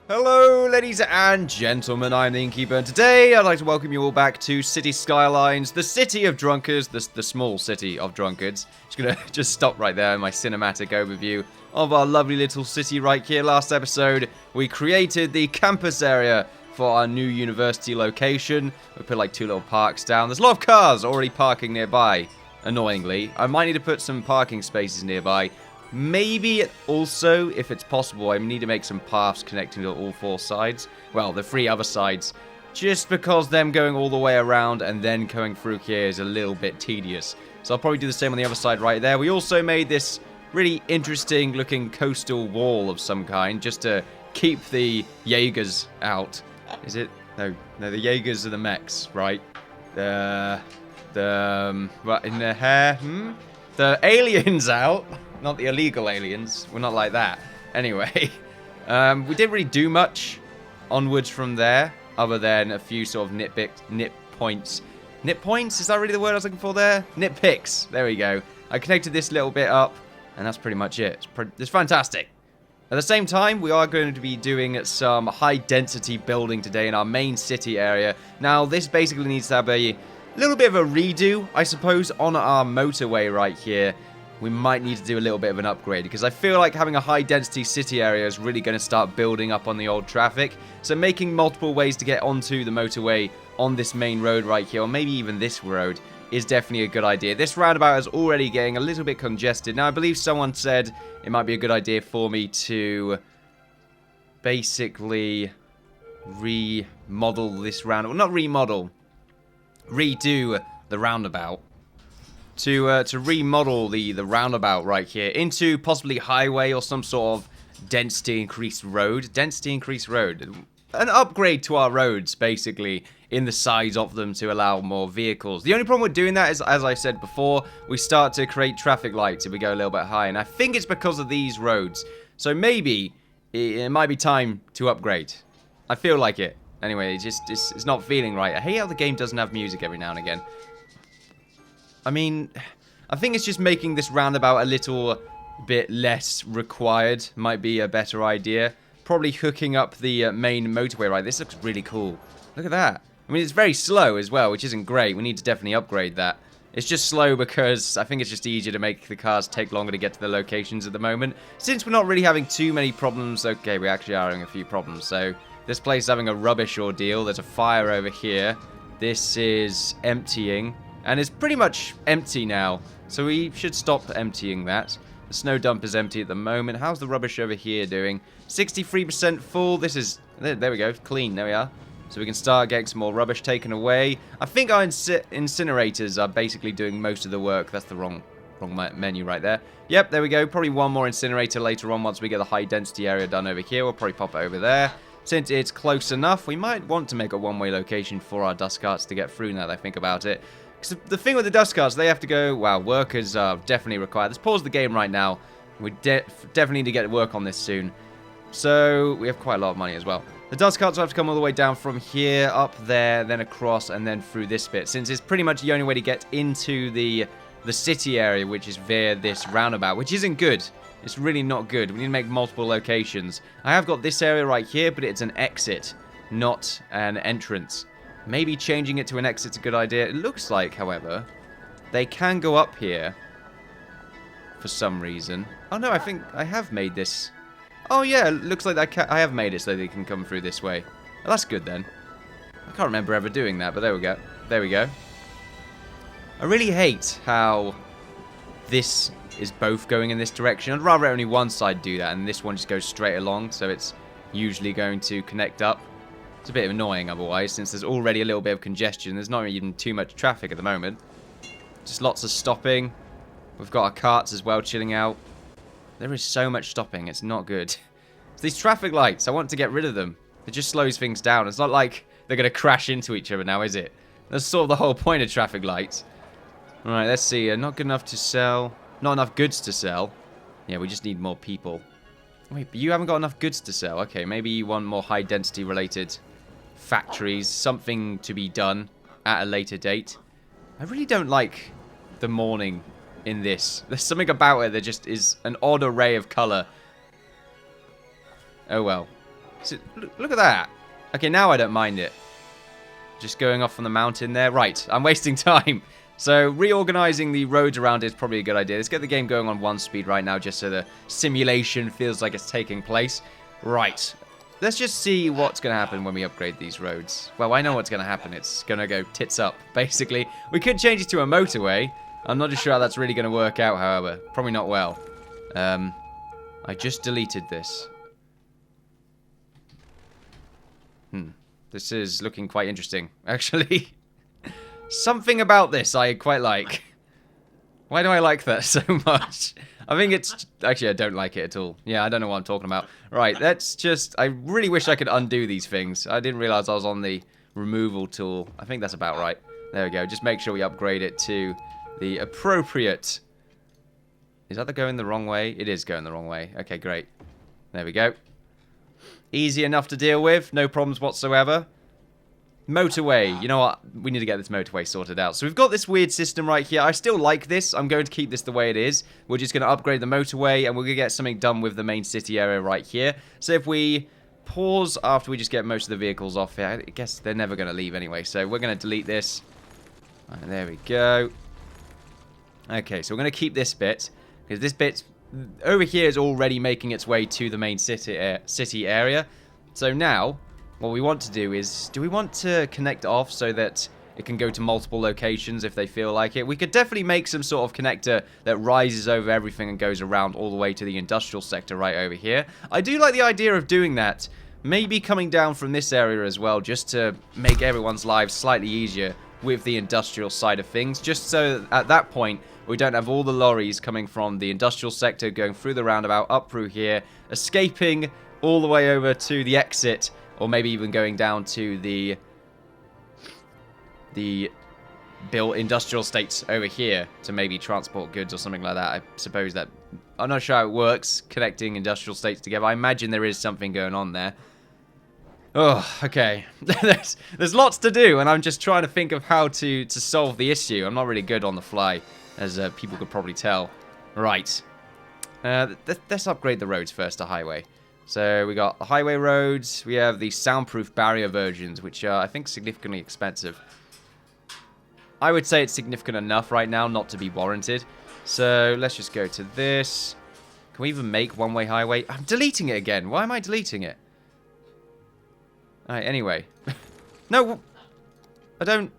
Hello, ladies and gentlemen, I'm the Innkeeper, and today I'd like to welcome you all back to City Skylines, the city of Drunkards, the small city of Drunkards. Just gonna stop right there in my cinematic overview of our lovely little city right here. Last episode, we created the campus area for our new university location. We put like 2 little parks down. There's a lot of cars already parking nearby, annoyingly. I might need to put some parking spaces nearby. Maybe also, if it's possible, I need to make some paths connecting to all 4 sides. Well, the 3 other sides. Just because them going all the way around and then going through here is a little bit tedious. So I'll probably do the same on the other side right there. We also made this really interesting looking coastal wall of some kind, just to keep the Jaegers out. Is it? No, the Jaegers are the mechs, right? What, in the hair? The aliens out. Not the illegal aliens. We're not like that. Anyway, we didn't really do much onwards from there, other than a few sort of nit points. Nit points? Is that really the word I was looking for there? Nitpicks. There we go. I connected this little bit up, and that's pretty much it. It's fantastic. At the same time, we are going to be doing some high-density building today in our main city area. Now, this basically needs to have a little bit of a redo, I suppose, on our motorway right here. We might need to do a little bit of an upgrade, because I feel like having a high-density city area is really going to start building up on the old traffic. So making multiple ways to get onto the motorway on this main road right here, or maybe even this road, is definitely a good idea. This roundabout is already getting a little bit congested. Now, I believe someone said it might be a good idea for me to basically remodel this roundabout. Well, not remodel. Redo the roundabout. To remodel the roundabout right here into possibly highway or some sort of density increased road. Density increased road. An upgrade to our roads, basically, in the size of them to allow more vehicles. The only problem with doing that is, as I said before, we start to create traffic lights if we go a little bit high. And I think it's because of these roads. So maybe it might be time to upgrade. I feel like it. Anyway, it's not feeling right. I hate how the game doesn't have music every now and again. I mean, I think it's just making this roundabout a little bit less required might be a better idea. Probably hooking up the main motorway, right? This looks really cool. Look at that. I mean, it's very slow as well, which isn't great. We need to definitely upgrade that. It's just slow because I think it's just easier to make the cars take longer to get to the locations at the moment. Since we're not really having too many problems, okay, we actually are having a few problems. So this place is having a rubbish ordeal. There's a fire over here. This is emptying. And it's pretty much empty now, so we should stop emptying that. The snow dump is empty at the moment. How's the rubbish over here doing? 63% full. This is... There we go. Clean. There we are. So we can start getting some more rubbish taken away. I think our incinerators are basically doing most of the work. That's the wrong menu right there. Yep, there we go. Probably one more incinerator later on once we get the high-density area done over here. We'll probably pop it over there. Since it's close enough, we might want to make a one-way location for our dust carts to get through now that I think about it. Because the thing with the dust carts, they have to go... Wow, workers are definitely required. Let's pause the game right now. We definitely need to get to work on this soon. So, we have quite a lot of money as well. The dust carts will have to come all the way down from here, up there, then across, and then through this bit. Since it's pretty much the only way to get into the city area, which is via this roundabout, which isn't good. It's really not good. We need to make multiple locations. I have got this area right here, but it's an exit, not an entrance. Maybe changing it to an exit's a good idea. It looks like, however, they can go up here for some reason. Oh, no, I think I have made this. Oh, yeah, it looks like I have made it so they can come through this way. Well, that's good, then. I can't remember ever doing that, but there we go. There we go. I really hate how this is both going in this direction. I'd rather only one side do that, and this one just goes straight along, so it's usually going to connect up. It's a bit annoying otherwise, since there's already a little bit of congestion. There's not even too much traffic at the moment. Just lots of stopping. We've got our carts as well chilling out. There is so much stopping, it's not good. It's these traffic lights, I want to get rid of them. It just slows things down. It's not like they're going to crash into each other now, is it? That's sort of the whole point of traffic lights. Alright, let's see. Not good enough to sell. Not enough goods to sell. Yeah, we just need more people. Wait, but you haven't got enough goods to sell. Okay, maybe you want more high-density related factories. Something to be done at a later date. I really don't like the morning in this. There's something about it that just is an odd array of colour. Oh well. So, look at that. Okay, now I don't mind it. Just going off on the mountain there. Right, I'm wasting time. So, reorganizing the roads around is probably a good idea. Let's get the game going on 1 speed right now, just so the simulation feels like it's taking place. Right. Let's just see what's going to happen when we upgrade these roads. Well, I know what's going to happen. It's going to go tits up, basically. We could change it to a motorway. I'm not sure how that's really going to work out, however. Probably not well. I just deleted this. This is looking quite interesting, actually. Something about this I quite like. Why do I like that so much? I think it's... Actually, I don't like it at all. Yeah, I don't know what I'm talking about. Right, let's just... I really wish I could undo these things. I didn't realize I was on the removal tool. I think that's about right. There we go. Just make sure we upgrade it to the appropriate... Is that going the wrong way? It is going the wrong way. Okay, great. There we go. Easy enough to deal with. No problems whatsoever. Motorway. You know what? We need to get this motorway sorted out. So we've got this weird system right here. I still like this. I'm going to keep this the way it is. We're just going to upgrade the motorway, and we're going to get something done with the main city area right here. So if we pause after we just get most of the vehicles off here, I guess they're never going to leave anyway. So we're going to delete this. Right, there we go. Okay, so we're going to keep this bit, because this bit over here is already making its way to the main city area. So now... what we want to do is, do we want to connect off so that it can go to multiple locations if they feel like it? We could definitely make some sort of connector that rises over everything and goes around all the way to the industrial sector right over here. I do like the idea of doing that. Maybe coming down from this area as well, just to make everyone's lives slightly easier with the industrial side of things. Just so that at that point, we don't have all the lorries coming from the industrial sector, going through the roundabout, up through here, escaping all the way over to the exit, or maybe even going down to the built industrial estates over here to maybe transport goods or something like that. I suppose that... I'm not sure how it works, connecting industrial estates together. I imagine there is something going on there. Oh, okay. there's lots to do, and I'm just trying to think of how to solve the issue. I'm not really good on the fly, as people could probably tell. Right. Let's upgrade the roads first to highway. So we got the highway roads, we have the soundproof barrier versions, which are, I think, significantly expensive. I would say it's significant enough right now not to be warranted. So let's just go to this. Can we even make one-way highway? I'm deleting it again. Why am I deleting it? Alright, anyway. No, I don't...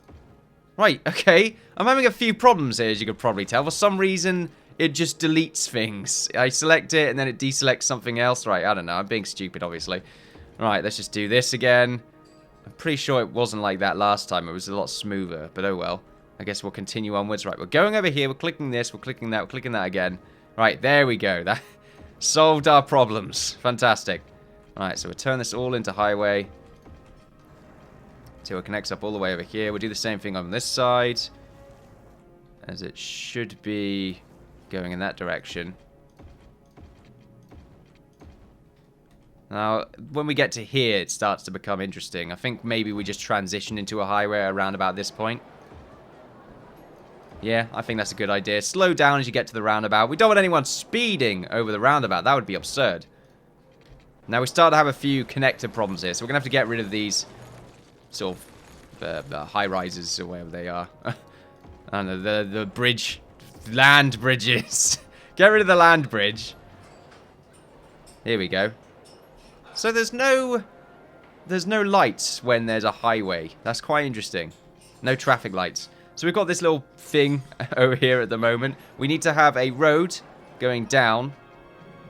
Right, okay. I'm having a few problems here, as you could probably tell. For some reason... it just deletes things. I select it, and then it deselects something else. Right, I don't know. I'm being stupid, obviously. Right, let's just do this again. I'm pretty sure it wasn't like that last time. It was a lot smoother, but oh well. I guess we'll continue onwards. Right, we're going over here. We're clicking this. We're clicking that. We're clicking that again. Right, there we go. That solved our problems. Fantastic. Right, so we'll turn this all into highway. So it connects up all the way over here. We'll do the same thing on this side. As it should be... going in that direction. Now, when we get to here, it starts to become interesting. I think maybe we just transition into a highway around about this point. Yeah, I think that's a good idea. Slow down as you get to the roundabout. We don't want anyone speeding over the roundabout. That would be absurd. Now, we start to have a few connector problems here, so we're going to have to get rid of these sort of high-rises or whatever they are. I don't know, the bridge... land bridges. Get rid of the land bridge. Here we go. So there's no lights when there's a highway. That's quite interesting. No traffic lights. So we've got this little thing over here at the moment. We need to have a road going down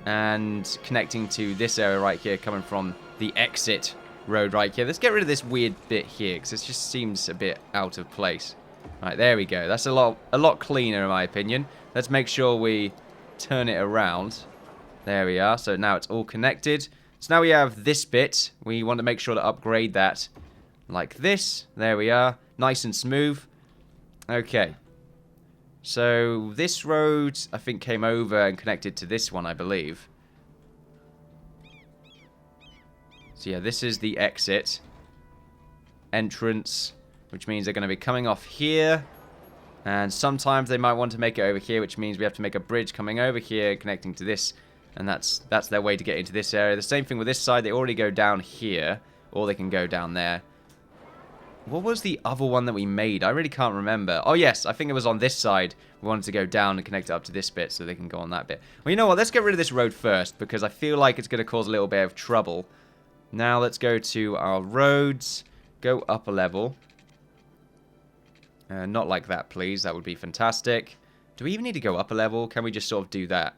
and connecting to this area right here, coming from the exit road right here. Let's get rid of this weird bit here, because it just seems a bit out of place. Right, there we go. That's a lot cleaner in my opinion. Let's make sure we turn it around. There we are. So now it's all connected. So now we have this bit. We want to make sure to upgrade that like this. There we are. Nice and smooth. Okay. So this road, I think, came over and connected to this one, I believe. So yeah, this is the exit. Entrance. Which means they're going to be coming off here. And sometimes they might want to make it over here, which means we have to make a bridge coming over here, connecting to this And that's their way to get into this area. The same thing with this side. They already go down here. Or they can go down there. What was the other one that we made? I really can't remember. Oh, yes. I think it was on this side. We wanted to go down and connect it up to this bit so they can go on that bit. Well, you know what? Let's get rid of this road first because I feel like it's going to cause a little bit of trouble. Now, let's go to our roads. Go up a level. Not like that, please. That would be fantastic. Do we even need to go up a level? Can we just sort of do that?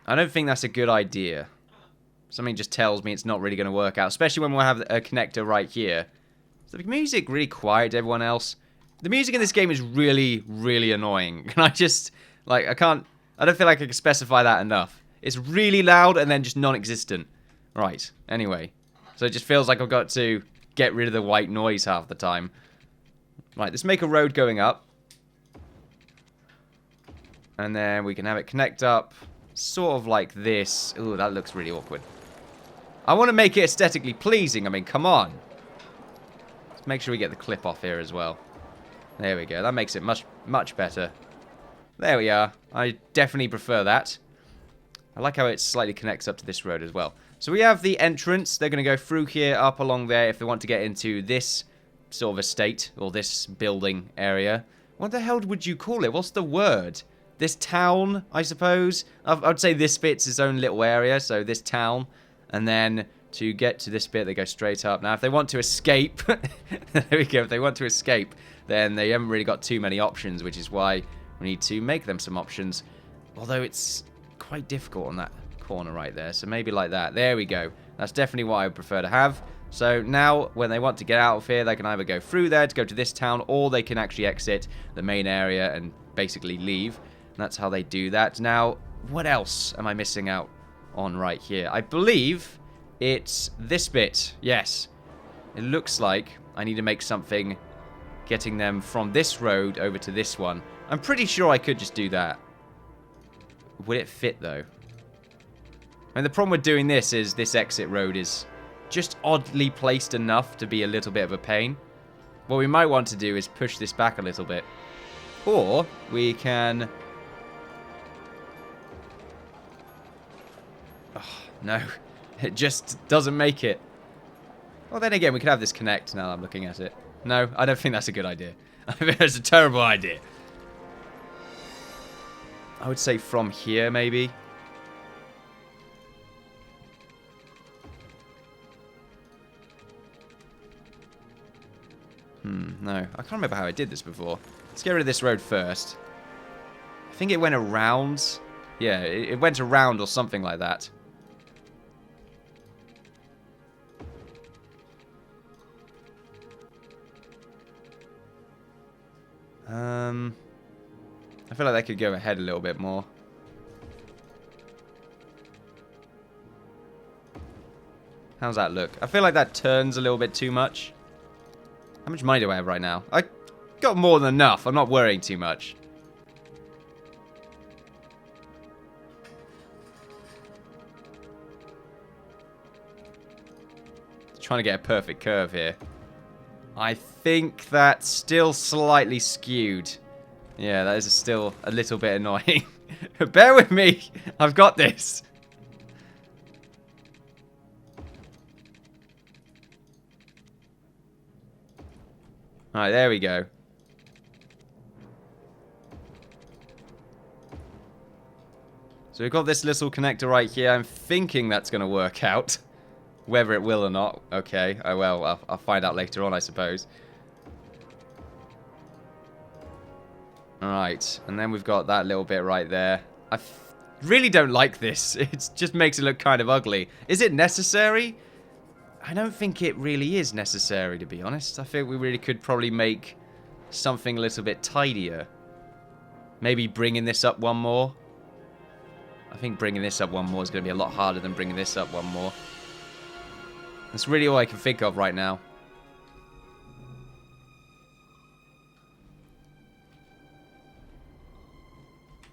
I don't think that's a good idea. Something just tells me it's not really going to work out, especially when we have a connector right here. Is the music really quiet to everyone else? The music in this game is really, really annoying. And I just, like, I don't feel like I can specify that enough. It's really loud and then just non-existent. Right, anyway. So it just feels like I've got to get rid of the white noise half the time. Right, let's make a road going up. And then we can have it connect up sort of like this. Ooh, that looks really awkward. I want to make it aesthetically pleasing. I mean, come on. Let's make sure we get the clip off here as well. There we go. That makes it much, much better. There we are. I definitely prefer that. I like how it slightly connects up to this road as well. So we have the entrance. They're going to go through here, up along there if they want to get into this sort of estate or this building area. What the hell would you call it? What's the word? This town, I suppose. I'd say this bit's its own little area, so this town. And then to get to this bit, they go straight up. Now, if they want to escape, there we go. If they want to escape, then they haven't really got too many options, which is why we need to make them some options. Although it's quite difficult on that corner right there, so maybe like that. There we go. That's definitely what I would prefer to have. So now, when they want to get out of here, they can either go through there to go to this town, or they can actually exit the main area and basically leave. That's how they do that. Now, what else am I missing out on right here? I believe it's this bit. Yes. It looks like I need to make something getting them from this road over to this one. I'm pretty sure I could just do that. Would it fit, though? I mean, the problem with doing this is this exit road is just oddly placed enough to be a little bit of a pain. What we might want to do is push this back a little bit. Or we can... Oh, no, it just doesn't make it. Well, then again, we could have this connect now that I'm looking at it. No, I don't think that's a good idea. I think that's a terrible idea. I would say from here, maybe. No. I can't remember how I did this before. Let's get rid of this road first. I think it went around. Yeah, it went around or something like that. I feel like they could go ahead a little bit more. How's that look? I feel like that turns a little bit too much. How much money do I have right now? I got more than enough. I'm not worrying too much. Trying to get a perfect curve here. I think that's still slightly skewed. Yeah, that is still a little bit annoying. Bear with me. I've got this. Alright, there we go. So we've got this little connector right here. I'm thinking that's going to work out. Whether it will or not. Okay. Oh, well, I'll find out later on, I suppose. Alright. And then we've got that little bit right there. I really don't like this. It just makes it look kind of ugly. Is it necessary? I don't think it really is necessary, to be honest. I think we really could probably make something a little bit tidier. Maybe bringing this up one more. I think bringing this up one more is going to be a lot harder than bringing this up one more. That's really all I can think of right now.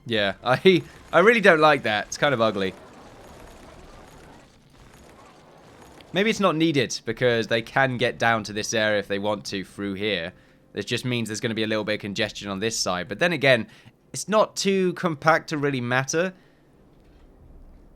Yeah, I really don't like that. It's kind of ugly. Maybe it's not needed because they can get down to this area if they want to through here. It just means there's going to be a little bit of congestion on this side. But then again, it's not too compact to really matter.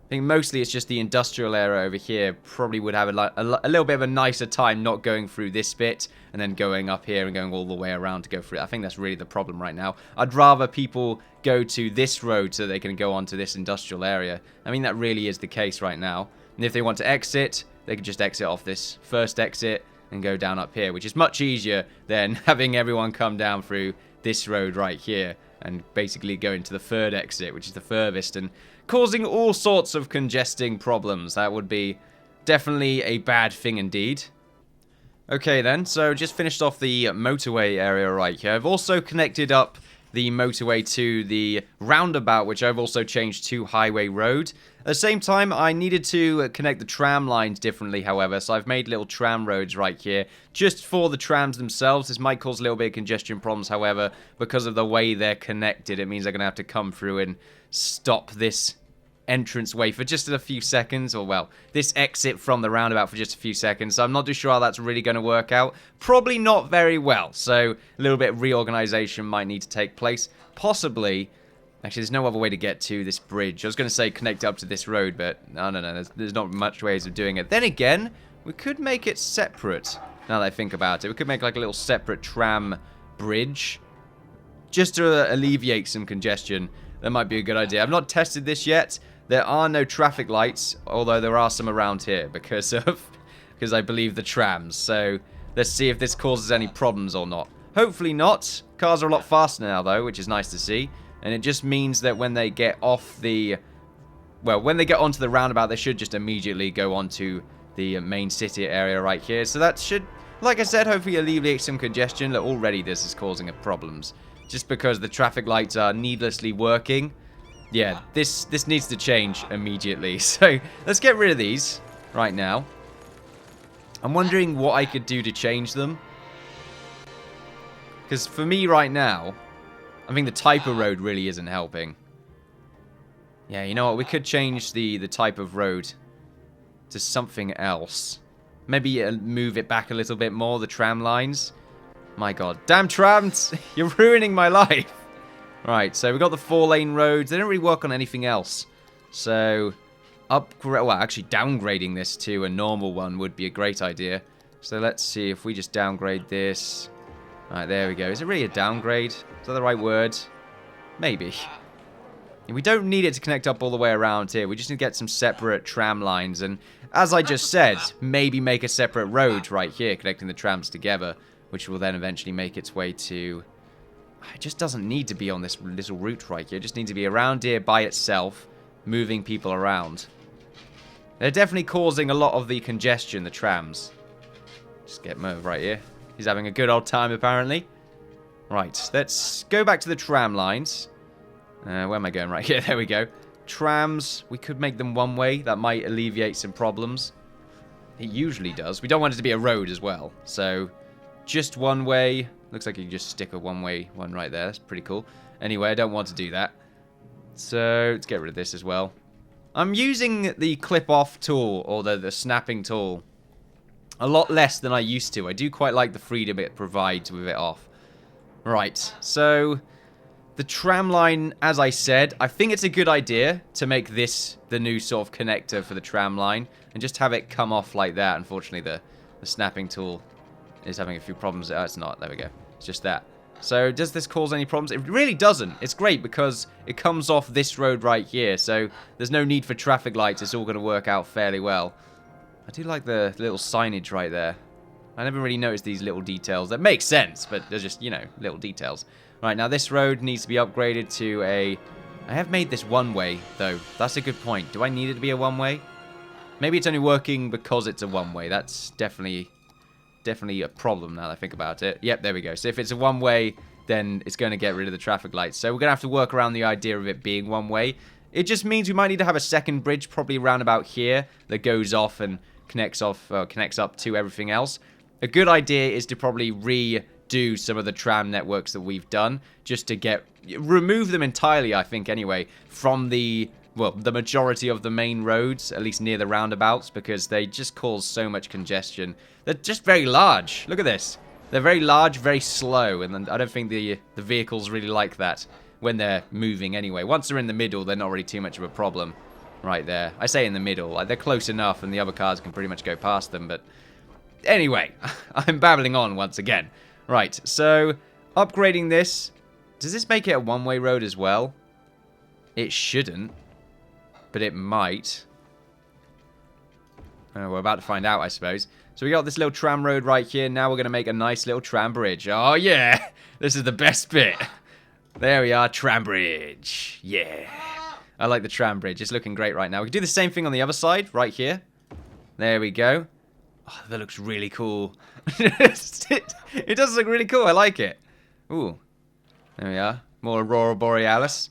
I think mostly it's just the industrial area over here probably would have a little bit of a nicer time not going through this bit and then going up here and going all the way around to go through it. I think that's really the problem right now. I'd rather people go to this road so they can go onto this industrial area. I mean, that really is the case right now. And if they want to exit, they can just exit off this first exit and go down up here, which is much easier than having everyone come down through this road right here and basically go into the third exit, which is the furthest, and causing all sorts of congesting problems. That would be definitely a bad thing indeed. Okay then, so just finished off the motorway area right here. I've also connected up the motorway to the roundabout, which I've also changed to highway road. At the same time, I needed to connect the tram lines differently, however, so I've made little tram roads right here, just for the trams themselves. This might cause a little bit of congestion problems, however, because of the way they're connected. It means they're going to have to come through and stop this entranceway for just a few seconds, or well, this exit from the roundabout for just a few seconds. So I'm not too sure how that's really going to work out. Probably not very well, so a little bit of reorganization might need to take place. Possibly, actually there's no other way to get to this bridge. I was going to say connect up to this road, but no, there's not much ways of doing it. Then again, we could make it separate, now that I think about it. We could make like a little separate tram bridge, just to alleviate some congestion. That might be a good idea. I've not tested this yet. There are no traffic lights, although there are some around here because I believe the trams. So let's see if this causes any problems or not. Hopefully not. Cars are a lot faster now though, which is nice to see. And it just means that when they get off the, well, when they get onto the roundabout, they should just immediately go onto the main city area right here. So that should, like I said, hopefully alleviate some congestion. Look, already this is causing problems. Just because the traffic lights are needlessly working. Yeah, this needs to change immediately. So let's get rid of these right now. I'm wondering what I could do to change them. Because for me right now, I think the type of road really isn't helping. Yeah, you know what? We could change the type of road to something else. Maybe move it back a little bit more, the tram lines. My god. Damn trams! You're ruining my life! Right, so we've got the 4-lane roads. They don't really work on anything else. So, well, actually downgrading this to a normal one would be a great idea. So let's see if we just downgrade this. Right, there we go. Is it really a downgrade? Is that the right word? Maybe. We don't need it to connect up all the way around here. We just need to get some separate tram lines. And as I just said, maybe make a separate road right here connecting the trams together, which will then eventually make its way to... It just doesn't need to be on this little route right here. It just needs to be around here by itself, moving people around. They're definitely causing a lot of the congestion, the trams. Just get Merv right here. He's having a good old time, apparently. Right, let's go back to the tram lines. Where am I going? Right here, there we go. Trams, we could make them one way. That might alleviate some problems. It usually does. We don't want it to be a road as well. So, just one way. Looks like you can just stick a one-way one right there. That's pretty cool. Anyway, I don't want to do that. So, let's get rid of this as well. I'm using the clip-off tool, or the snapping tool, a lot less than I used to. I do quite like the freedom it provides with it off. Right, so the tram line, as I said, I think it's a good idea to make this the new sort of connector for the tram line and just have it come off like that. Unfortunately, the snapping tool is having a few problems. Oh, it's not. There we go. It's just that. So does this cause any problems? It really doesn't. It's great because it comes off this road right here. So there's no need for traffic lights. It's all going to work out fairly well. I do like the little signage right there. I never really noticed these little details. That makes sense, but they're just, you know, little details. Right, now this road needs to be upgraded to a... I have made this one-way, though. That's a good point. Do I need it to be a one-way? Maybe it's only working because it's a one-way. That's definitely a problem now that I think about it. Yep, there we go. So if it's a one-way, then it's going to get rid of the traffic lights. So we're going to have to work around the idea of it being one-way. It just means we might need to have a second bridge, probably around about here, that goes off and connects up to everything else. A good idea is to probably redo some of the tram networks that we've done, just to remove them entirely, I think, anyway, from the majority of the main roads, at least near the roundabouts, because they just cause so much congestion. They're just very large. Look at this. They're very large, very slow, and I don't think the vehicles really like that. when they're moving anyway. Once they're in the middle, they're not really too much of a problem right there. I say in the middle. Like, they're close enough and the other cars can pretty much go past them. But anyway, I'm babbling on once again. Right, so upgrading this. Does this make it a one-way road as well? It shouldn't, but it might. We're about to find out, I suppose. So we got this little tram road right here. Now we're going to make a nice little tram bridge. Oh, yeah. This is the best bit. There we are, tram bridge. Yeah. I like the tram bridge. It's looking great right now. We can do the same thing on the other side, right here. There we go. Oh, that looks really cool. It does look really cool. I like it. Ooh. There we are. More Aurora Borealis.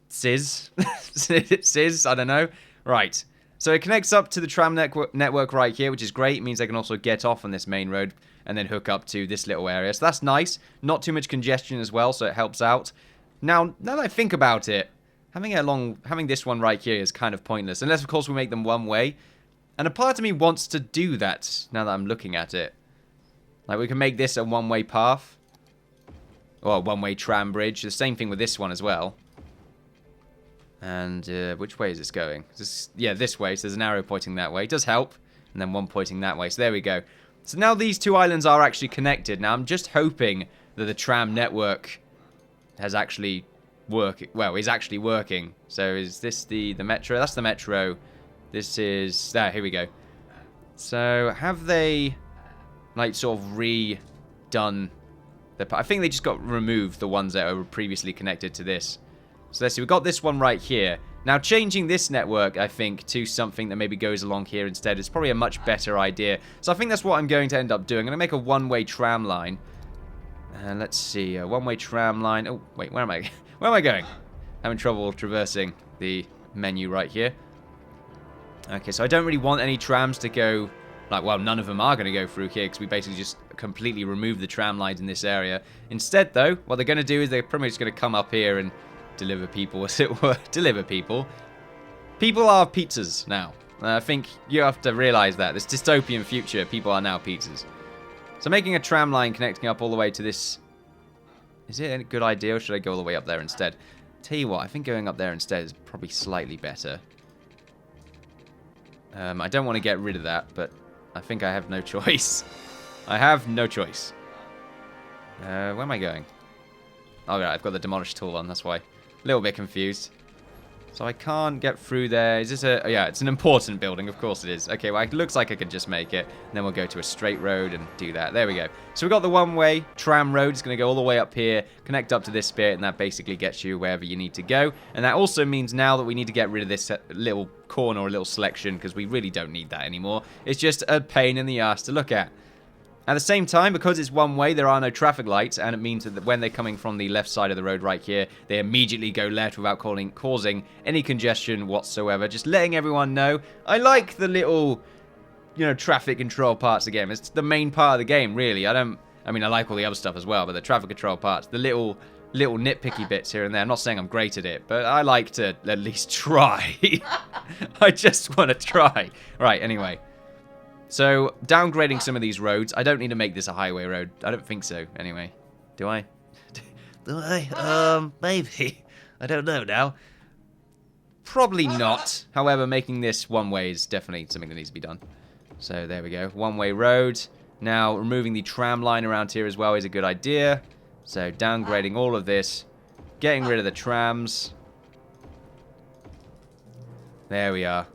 Sizz. Sizz, I don't know. Right. So it connects up to the tram network right here, which is great. It means they can also get off on this main road and then hook up to this little area. So that's nice. Not too much congestion as well, so it helps out. Now that I think about it, having this one right here is kind of pointless. Unless, of course, we make them one way. And a part of me wants to do that now that I'm looking at it. Like, we can make this a one-way path. Or a one-way tram bridge. The same thing with this one as well. And which way is this going? Yeah, this way. So there's an arrow pointing that way. It does help. And then one pointing that way. So there we go. So now these two islands are actually connected. Now I'm just hoping that the tram network has actually is actually working. So is this the metro? That's the metro. This is... here we go. So have they, like, sort of redone... I think they just got removed, the ones that were previously connected to this. So let's see, we've got this one right here. Now, changing this network, I think, to something that maybe goes along here instead is probably a much better idea. So I think that's what I'm going to end up doing. I'm going to make a one-way tram line. And let's see, a one-way tram line. Oh, wait, where am I? Where am I going? Having trouble traversing the menu right here. Okay, so I don't really want any trams to go... Like, well, none of them are going to go through here because we basically just completely removed the tram lines in this area. Instead, though, what they're going to do is they're pretty much going to come up here and deliver people, as it were. Deliver people. People are pizzas now. I think you have to realize that. This dystopian future, people are now pizzas. So making a tram line connecting up all the way to this... Is it a good idea, or should I go all the way up there instead? Tell you what, I think going up there instead is probably slightly better. I don't want to get rid of that, but I think I have no choice. I have no choice. Where am I going? Oh, yeah, I've got the demolish tool on, that's why. A little bit confused. So I can't get through there. Is this a... Oh, yeah, it's an important building. Of course it is. Okay, well, it looks like I could just make it. And then we'll go to a straight road and do that. There we go. So we've got the one-way tram road. It's going to go all the way up here, connect up to this bit, and that basically gets you wherever you need to go. And that also means now that we need to get rid of this little corner or little selection, because we really don't need that anymore. It's just a pain in the ass to look at. At the same time, because it's one way, there are no traffic lights, and it means that when they're coming from the left side of the road right here, they immediately go left without causing any congestion whatsoever. Just letting everyone know. I like the little, traffic control parts of the game. It's the main part of the game, really. I mean, I like all the other stuff as well, but the traffic control parts, the little nitpicky bits here and there. I'm not saying I'm great at it, but I like to at least try. I just want to try. Right, anyway. So, downgrading some of these roads. I don't need to make this a highway road. I don't think so, anyway. Do I? Do I? Maybe. I don't know now. Probably not. However, making this one way is definitely something that needs to be done. So, there we go. One-way road. Now, removing the tram line around here as well is a good idea. So, downgrading all of this. Getting rid of the trams. There we are.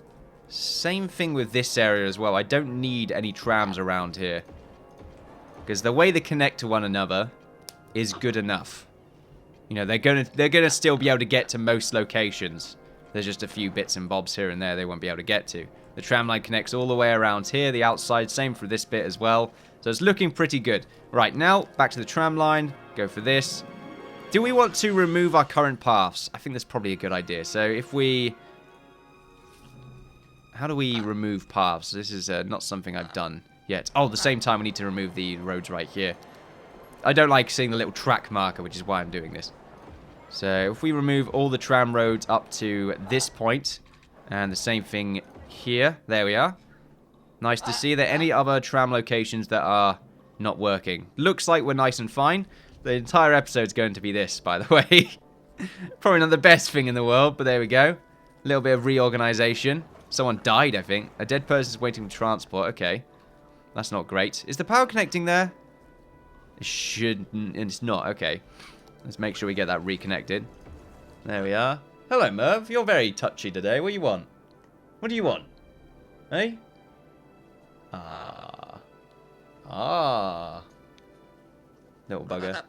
Same thing with this area as well. I don't need any trams around here. Because the way they connect to one another is good enough. They're gonna still be able to get to most locations. There's just a few bits and bobs here and there they won't be able to get to. The tram line connects all the way around here, the outside, same for this bit as well. So it's looking pretty good. Right, now, back to the tram line. Go for this. Do we want to remove our current paths? I think that's probably a good idea. So if we... How do we remove paths? This is not something I've done yet. Oh, at the same time, we need to remove the roads right here. I don't like seeing the little track marker, which is why I'm doing this. So if we remove all the tram roads up to this point, and the same thing here, there we are. Nice to see. Are there any other tram locations that are not working? Looks like we're nice and fine. The entire episode's going to be this, by the way. Probably not the best thing in the world, but there we go. A little bit of reorganization. Someone died, I think. A dead person's waiting for transport. Okay. That's not great. Is the power connecting there? It shouldn't. It's not. Okay. Let's make sure we get that reconnected. There we are. Hello, Merv. You're very touchy today. What do you want? What do you want? Hey? Ah. Ah. Little bugger.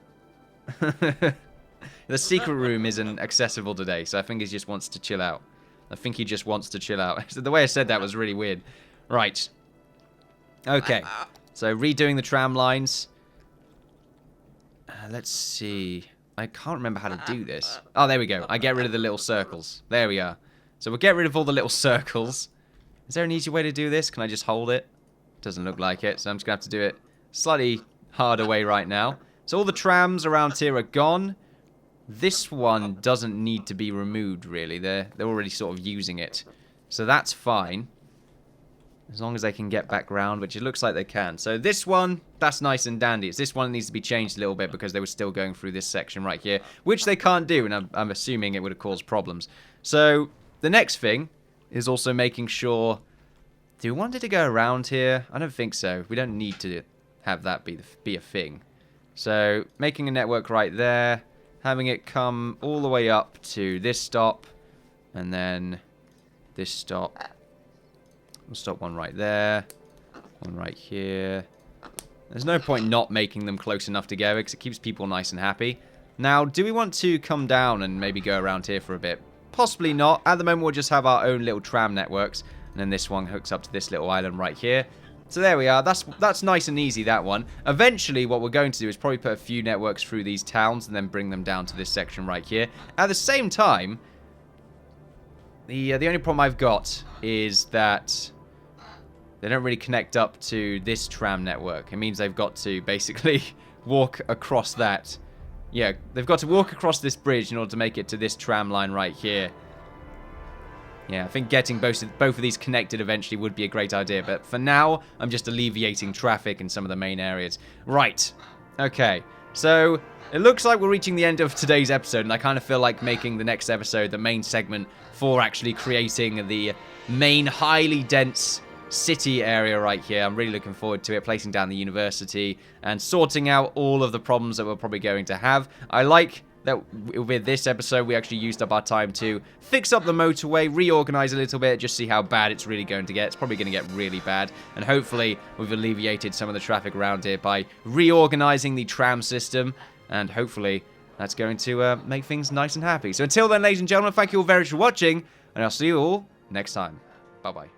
The secret room isn't accessible today, so I think he just wants to chill out. I think he just wants to chill out. The way I said that was really weird. Right. Okay. So, redoing the tram lines. Let's see. I can't remember how to do this. Oh, there we go. I get rid of the little circles. There we are. So, we'll get rid of all the little circles. Is there an easy way to do this? Can I just hold it? Doesn't look like it, so I'm just going to have to do it slightly harder way right now. So, all the trams around here are gone. This one doesn't need to be removed, really. They're already sort of using it. So that's fine. As long as they can get back round, which it looks like they can. So this one, that's nice and dandy. It's this one that needs to be changed a little bit because they were still going through this section right here, which they can't do, and I'm assuming it would have caused problems. So the next thing is also making sure... Do we want it to go around here? I don't think so. We don't need to have that be a thing. So making a network right there. Having it come all the way up to this stop, and then this stop. We'll stop one right there, one right here. There's no point not making them close enough together because it keeps people nice and happy. Now, do we want to come down and maybe go around here for a bit? Possibly not. At the moment, we'll just have our own little tram networks, and then this one hooks up to this little island right here. So there we are. That's nice and easy, that one. Eventually, what we're going to do is probably put a few networks through these towns and then bring them down to this section right here. At the same time, the only problem I've got is that they don't really connect up to this tram network. It means they've got to basically walk across that. Yeah, they've got to walk across this bridge in order to make it to this tram line right here. Yeah, I think getting both of these connected eventually would be a great idea. But for now, I'm just alleviating traffic in some of the main areas. Right. Okay. So, it looks like we're reaching the end of today's episode. And I kind of feel like making the next episode the main segment for actually creating the main highly dense city area right here. I'm really looking forward to it. Placing down the university and sorting out all of the problems that we're probably going to have. I like... that with this episode, we actually used up our time to fix up the motorway, reorganize a little bit, just see how bad it's really going to get. It's probably going to get really bad, and hopefully we've alleviated some of the traffic around here by reorganizing the tram system, and hopefully that's going to make things nice and happy. So until then, ladies and gentlemen, thank you all very much for watching, and I'll see you all next time. Bye-bye.